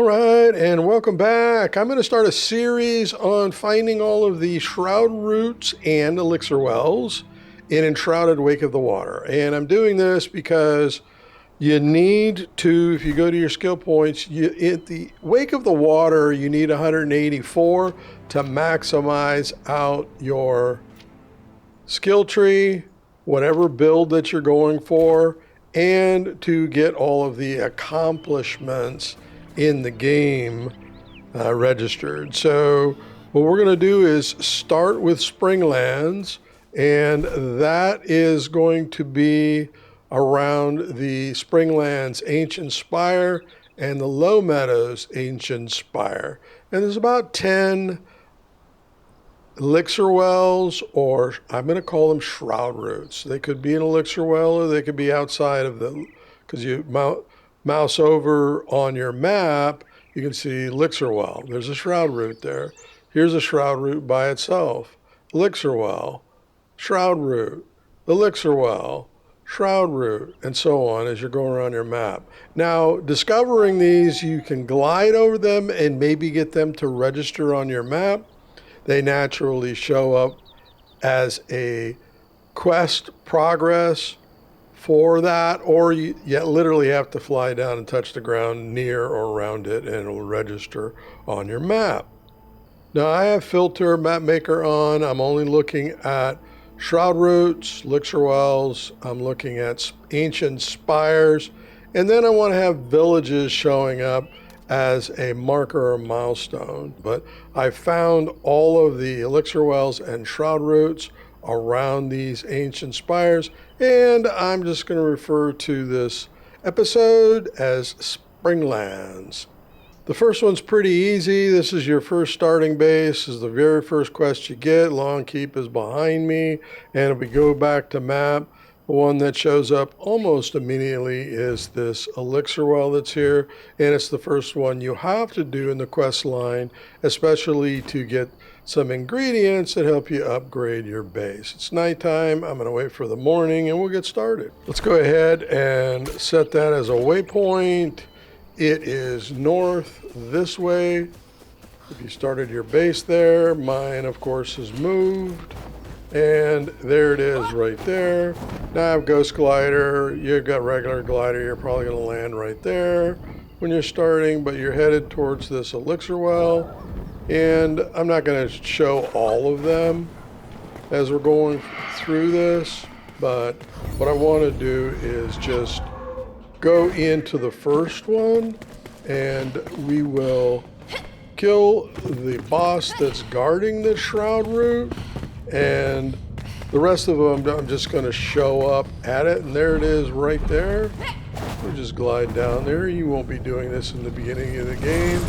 All right, and welcome back. I'm going to start a series on finding all of the Shroud Roots and Elixir Wells in Enshrouded Wake of the Water. And I'm doing this because you need to, if you go to your skill points, at the Wake of the Water, you need 184 to maximize out your skill tree, whatever build that you're going for, and to get all of the accomplishments in the game registered. So what we're going to do is start with Springlands, and that is going to be around the Springlands Ancient Spire and the Low Meadows Ancient Spire. And there's about 10 Elixir Wells, or I'm going to call them Shroud Roots. They could be an Elixir Well, or they could be outside of the, because you mouse over on your map, you can see Elixir Well. There's a Shroud Root there. Here's a Shroud Root by itself. Elixir Well, Shroud Root, Elixir Well, Shroud Root, and so on as you're going around your map. Now, discovering these, you can glide over them and maybe get them to register on your map. They naturally show up as a quest progress for that, or you literally have to fly down and touch the ground near or around it, and it will register on your map. Now, I have filter map maker on. I'm only looking at Shroud Roots, Elixir Wells. I'm looking at ancient spires, and then I want to have villages showing up as a marker or milestone. But I found all of the Elixir Wells and Shroud Roots around these ancient spires, and I'm just going to refer to this episode as Springlands. The first one's pretty easy. This is your first starting base. This is the very first quest you get. Long Keep is behind me, and if we go back to map, the one that shows up almost immediately is this Elixir Well that's here, and it's the first one you have to do in the quest line, especially to get some ingredients that help you upgrade your base. It's nighttime. I'm going to wait for the morning and we'll get started. Let's go ahead and set that as a waypoint. It is north this way. If you started your base there, mine of course is moved. And there it is right there. Now I have Ghost Glider. You've got regular glider. You're probably going to land right there when you're starting, but you're headed towards this Elixir Well. And I'm not going to show all of them as we're going through this, but what I want to do is just go into the first one, and we will kill the boss that's guarding the Shroud Root, and the rest of them I'm just going to show up at it, and there it is right there. We'll just glide down there. You won't be doing this in the beginning of the game,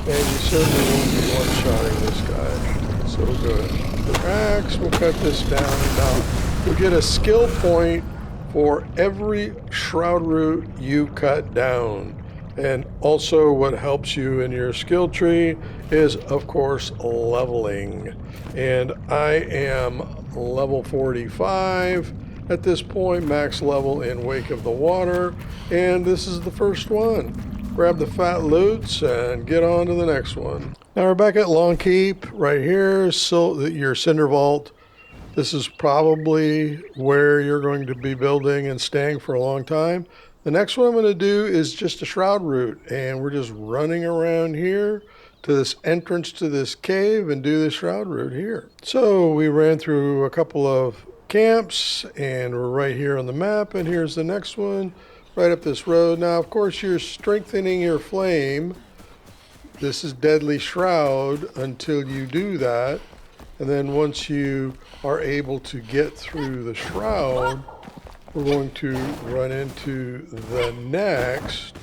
and you certainly won't be one-shotting this guy. So good. The axe will cut this down. Now, you'll get a skill point for every Shroud Root you cut down. And also what helps you in your skill tree is, of course, leveling. And I am level 45 at this point, max level in Wake of the Water. And this is the first one. Grab the fat loots and get on to the next one. Now we're back at Long Keep right here, so your Cinder Vault. This is probably where you're going to be building and staying for a long time. The next one I'm going to do is just a Shroud Root, and we're just running around here to this entrance to this cave and do the Shroud Root here. So we ran through a couple of camps, and we're right here on the map, and here's the next one. Right up this road. Now, of course, you're strengthening your flame. This is Deadly Shroud until you do that. And then once you are able to get through the shroud, we're going to run into the next,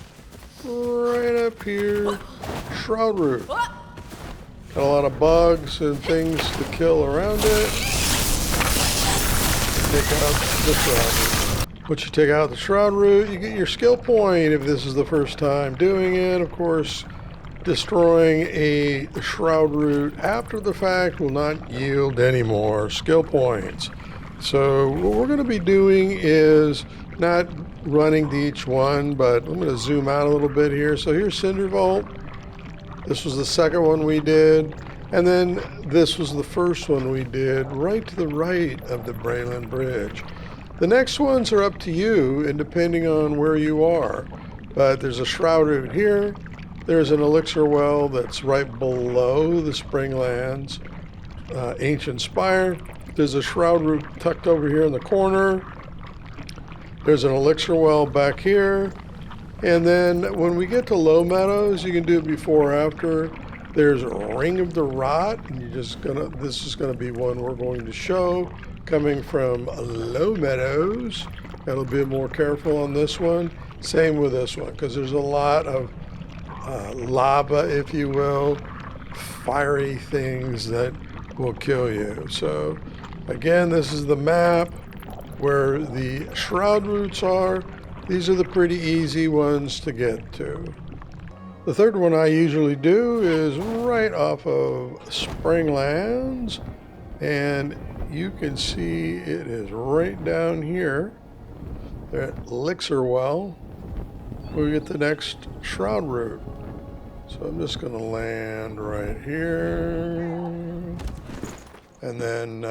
right up here, Shroud Root. Got a lot of bugs and things to kill around it. Take out the Shroud Root. Once you take out the Shroud Root, you get your skill point if this is the first time doing it. Of course, destroying a Shroud Root after the fact will not yield any more skill points. So what we're going to be doing is not running to each one, but I'm going to zoom out a little bit here. So here's Cinder Vault. This was the second one we did. And then this was the first one we did right to the right of the Braylon Bridge. The next ones are up to you and depending on where you are. But there's a Shroud Root here. There's an Elixir Well that's right below the Springlands Ancient Spire. There's a Shroud Root tucked over here in the corner. There's an Elixir Well back here. And then when we get to Low Meadows, you can do it before or after. There's a Ring of the Rot, and this is gonna be one we're going to show coming from Low Meadows. Got to be more careful on this one. Same with this one, because there's a lot of lava, if you will, fiery things that will kill you. So again, this is the map where the Shroud Roots are. These are the pretty easy ones to get to. The third one I usually do is right off of Springlands, and you can see it is right down here at Elixir Well. We get the next Shroud Root. So I'm just going to land right here and then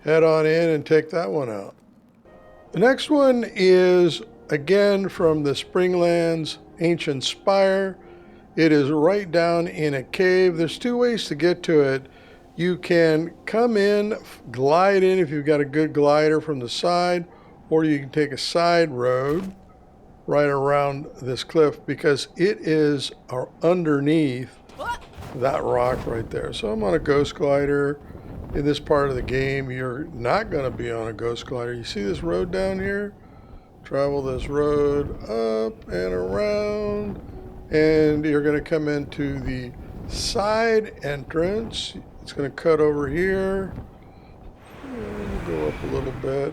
head on in and take that one out. The next one is again from the Springlands Ancient Spire. It is right down in a cave. There's two ways to get to it. You can come in, glide in if you've got a good glider from the side, or you can take a side road right around this cliff because it is underneath that rock right there. So I'm on a ghost glider. In this part of the game, you're not going to be on a ghost glider. You see this road down here? Travel this road up and around, and you're going to come into the side entrance. It's going to cut over here, and go up a little bit,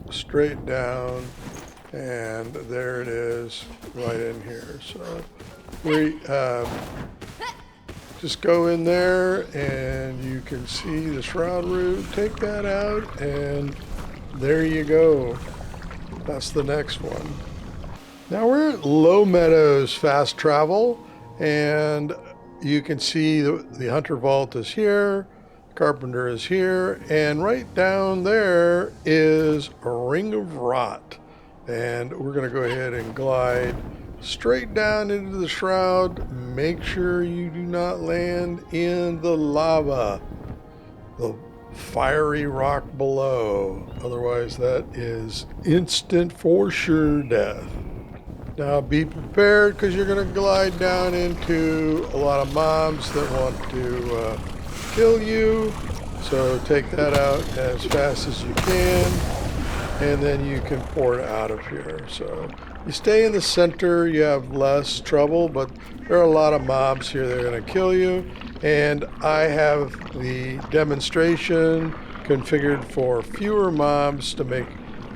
straight down, and there it is right in here. So we just go in there and you can see the Shroud Root. Take that out and there you go. That's the next one. Now we're at Low Meadows Fast Travel, and you can see the Hunter Vault is here, Carpenter is here, and right down there is a Ring of Rot. And we're going to go ahead and glide straight down into the shroud. Make sure you do not land in the lava, the fiery rock below. Otherwise, that is instant for sure death. Now be prepared because you're going to glide down into a lot of mobs that want to kill you. So take that out as fast as you can, and then you can port out of here. So you stay in the center, you have less trouble, but there are a lot of mobs here that are going to kill you. And I have the demonstration configured for fewer mobs to make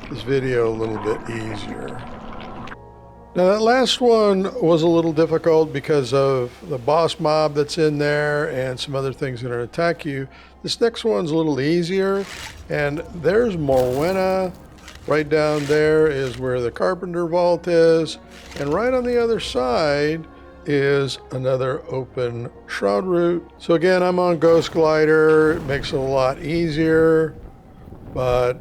this video a little bit easier. Now that last one was a little difficult because of the boss mob that's in there and some other things that are going to attack you. This next one's a little easier, and there's Morwenna. Right down there is where the Carpenter Vault is, and right on the other side is another open Shroud Root. So again, I'm on Ghost Glider. It makes it a lot easier, but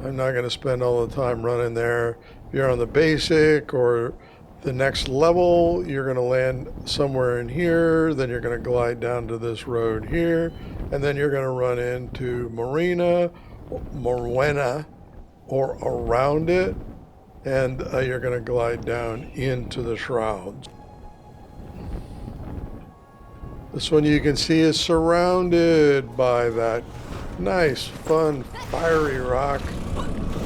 I'm not going to spend all the time running there. If you're on the basic or the next level, you're going to land somewhere in here, then you're going to glide down to this road here, and then you're going to run into Morwenna, or around it, and you're going to glide down into the shrouds. This one you can see is surrounded by that nice, fun, fiery rock,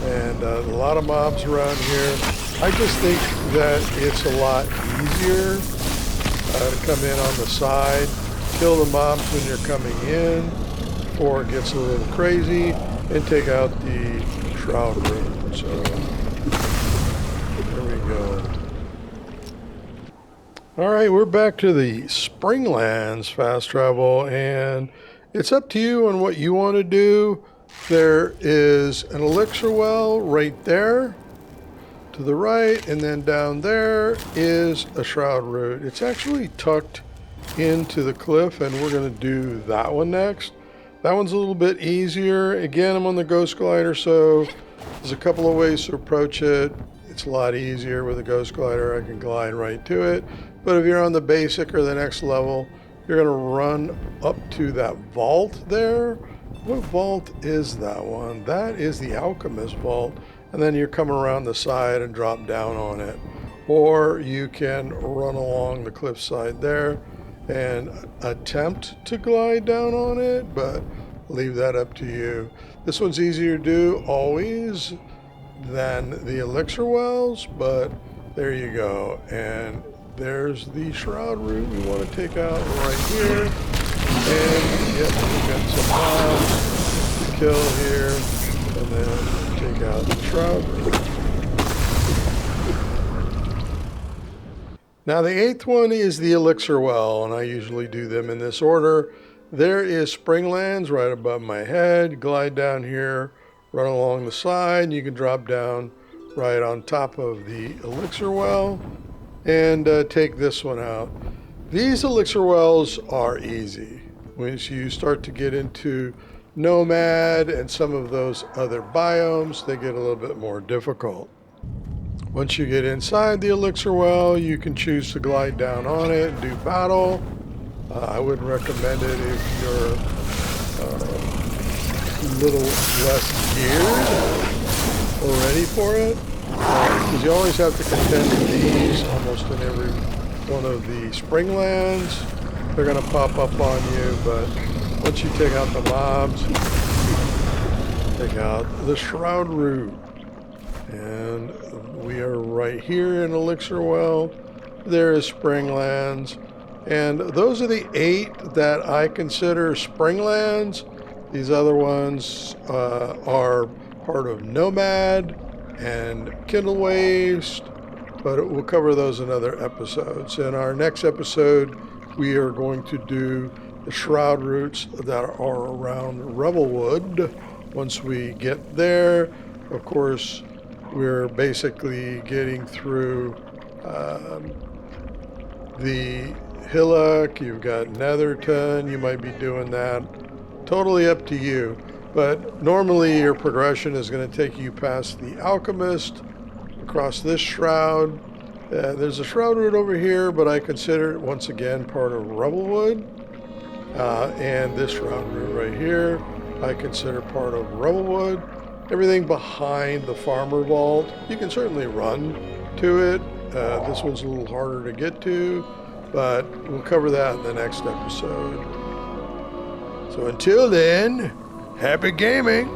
and a lot of mobs around here. I just think that it's a lot easier to come in on the side, kill the mobs when you're coming in before it gets a little crazy, and take out the Shroud Root. So there we go. All right, we're back to the Springlands Fast Travel, and it's up to you on what you want to do. There is an Elixir Well right there to the right, and then down there is a Shroud Root. It's actually tucked into the cliff, and we're going to do that one next. That one's a little bit easier. Again, I'm on the Ghost Glider, so there's a couple of ways to approach it. It's a lot easier with a Ghost Glider. I can glide right to it. But if you're on the basic or the next level, you're going to run up to that vault there. What vault is that one? That is the Alchemist Vault. And then you come around the side and drop down on it. Or you can run along the cliffside there and attempt to glide down on it, but leave that up to you. This one's easier to do always than the Elixir Wells, but there you go. And there's the Shroud Root we want to take out right here. And yep, we've got some mobs to kill here, and then take out the Shroud Root. Now the 8th one is the Elixir Well, and I usually do them in this order. There is Springlands right above my head. Glide down here, run along the side. You can drop down right on top of the Elixir Well and take this one out. These Elixir Wells are easy. Once you start to get into Nomad and some of those other biomes, they get a little bit more difficult. Once you get inside the Elixir Well, you can choose to glide down on it and do battle. I would recommend it if you're a little less geared or ready for it. Because you always have to contend with these almost in every one of the Springlands. They're going to pop up on you, but once you take out the mobs, take out the Shroud Root. And we are right here in Elixir Well. There is Springlands. And those are the 8 that I consider Springlands. These other ones are part of Nomad and Kindle Waste, but we'll cover those in other episodes. In our next episode, we are going to do the Shroud Roots that are around Revelwood. Once we get there, of course, we're basically getting through the Hillock. You've got Netherton. You might be doing that. Totally up to you. But normally your progression is going to take you past the Alchemist, across this Shroud. There's a Shroud Root over here, but I consider it once again part of Revelwood. And this Shroud Root right here, I consider part of Revelwood. Everything behind the Farmer Vault, you can certainly run to it. This one's a little harder to get to, but we'll cover that in the next episode. So until then, happy gaming!